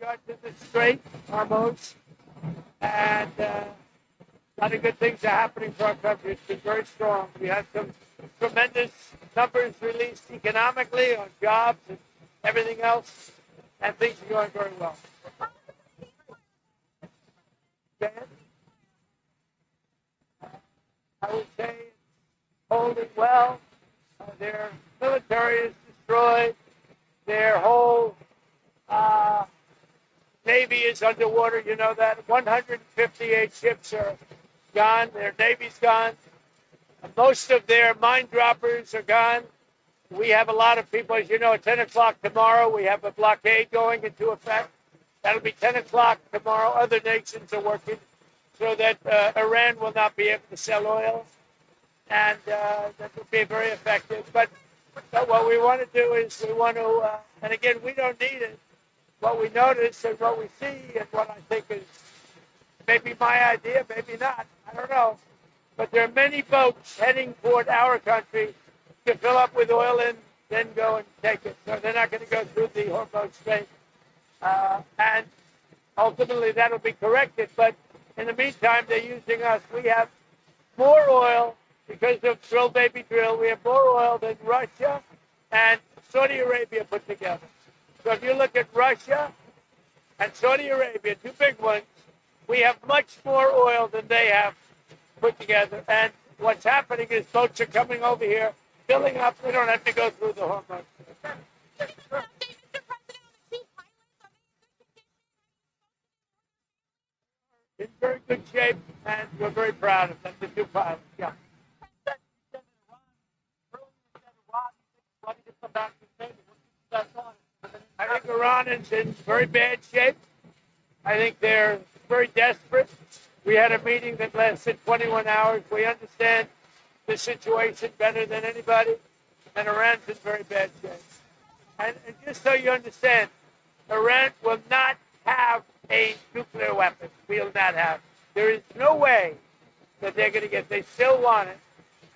regard to the Strait, Hormuz, and a lot of good things are happening for our country. It's been very strong. We had some tremendous numbers released economically on jobs and everything else, and things are going very well. Dan? I would say it's holding well. Their military is destroyed. Their whole Navy is underwater. You know that. 158 ships are gone. Their Navy's gone. Most of their mine droppers are gone. We have a lot of people, as you know, at 10 o'clock tomorrow, we have a blockade going into effect. That'll be 10 o'clock tomorrow. Other nations are working so that Iran will not be able to sell oil. And that will be very effective. But what we want to do is we want to, and again, we don't need it. What we notice and what we see and what I think is maybe my idea, maybe not, I don't know. But there are many boats heading toward our country to fill up with oil and then go and take it. So they're not going to go through the Hormuz Strait. And ultimately that'll be corrected. But in the meantime, they're using us. We have more oil because of drill, baby, drill. We have more oil than Russia and Saudi Arabia put together. So if you look at Russia and Saudi Arabia, two big ones, we have much more oil than they have put together. And what's happening is boats are coming over here, filling up. They don't have to go through the Hormuz. In very good shape, and we're very proud of them, the two pilots. Yeah. I think Iran is in very bad shape. I think they're very desperate. We had a meeting that lasted 21 hours. We understand the situation better than anybody, and Iran's in very bad shape. And just so you understand, Iran will not have a nuclear weapon. Will not have. There is no way that they're going to get. They still want it,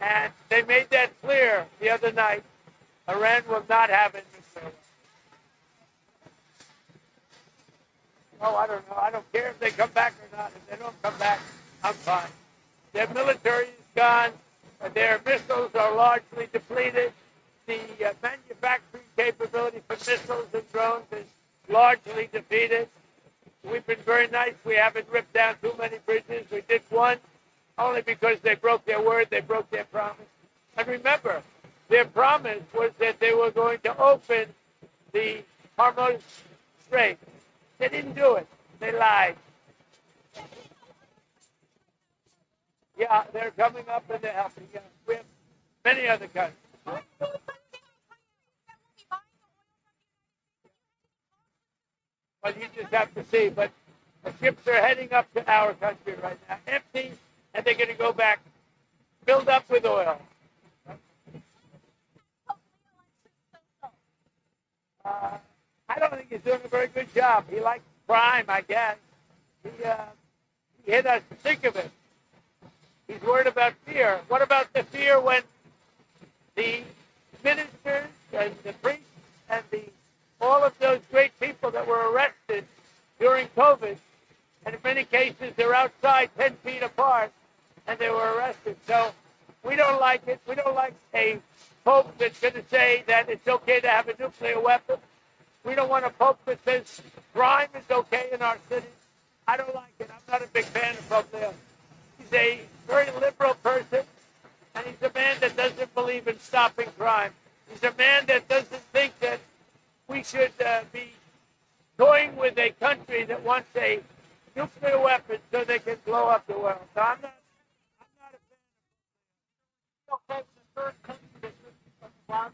and they made that clear the other night. Iran will not have a nuclear weapon. Oh, I don't know. I don't care if they come back or not. If they don't come back, I'm fine. Their military is gone. Their missiles are largely depleted. The manufacturing capability for missiles and drones is largely defeated. We've been very nice. We haven't ripped down too many bridges. We did one only because they broke their word. They broke their promise. And remember, their promise was that they were going to open the Hormuz Strait. They didn't do it. They lied. Yeah, they're coming up and they're helping. Yeah. We have many other countries. Well, you just have to see. But the ships are heading up to our country right now, empty, and they're going to go back, filled up with oil. I don't think he's doing a very good job. He likes crime, I guess. He hit us to think of it. He's worried about fear. What about the fear when the ministers and the priests and all of those great people that were arrested during COVID, and in many cases they're outside 10 feet apart, and they were arrested. So we don't like it. We don't like a pope that's going to say that it's okay to have a nuclear weapon. We don't want a pope that says crime is okay in our cities. I don't like it. I'm not a big fan of Pope Leo. He's a very liberal person, and he's a man that doesn't believe in stopping crime. He's a man that doesn't think that we should be toying with a country that wants a nuclear weapon so they can blow up the world. So I'm not a fan.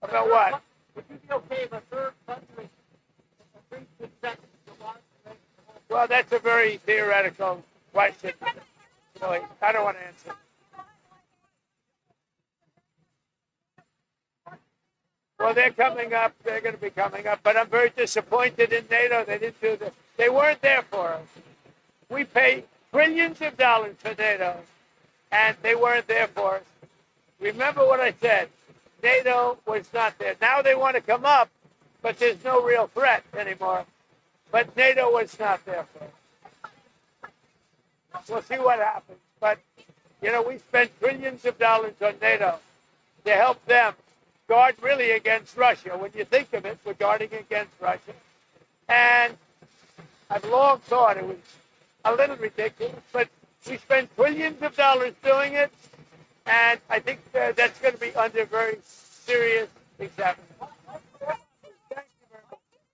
About what? Would you be okay if a third country agrees to consent to launch? Well, that's a very theoretical question. Really, I don't want to answer. Well, they're coming up. They're going to be coming up. But I'm very disappointed in NATO. They didn't do that. They weren't there for us. We pay trillions of dollars for NATO, and they weren't there for us. Remember what I said. NATO was not there. Now they want to come up, but there's no real threat anymore. But NATO was not there for us. We'll see what happens. But, you know, we spent trillions of dollars on NATO to help them guard really against Russia. When you think of it, we're guarding against Russia. And I've long thought it was a little ridiculous, but we spent trillions of dollars doing it, and I think that's going to be under very serious examination.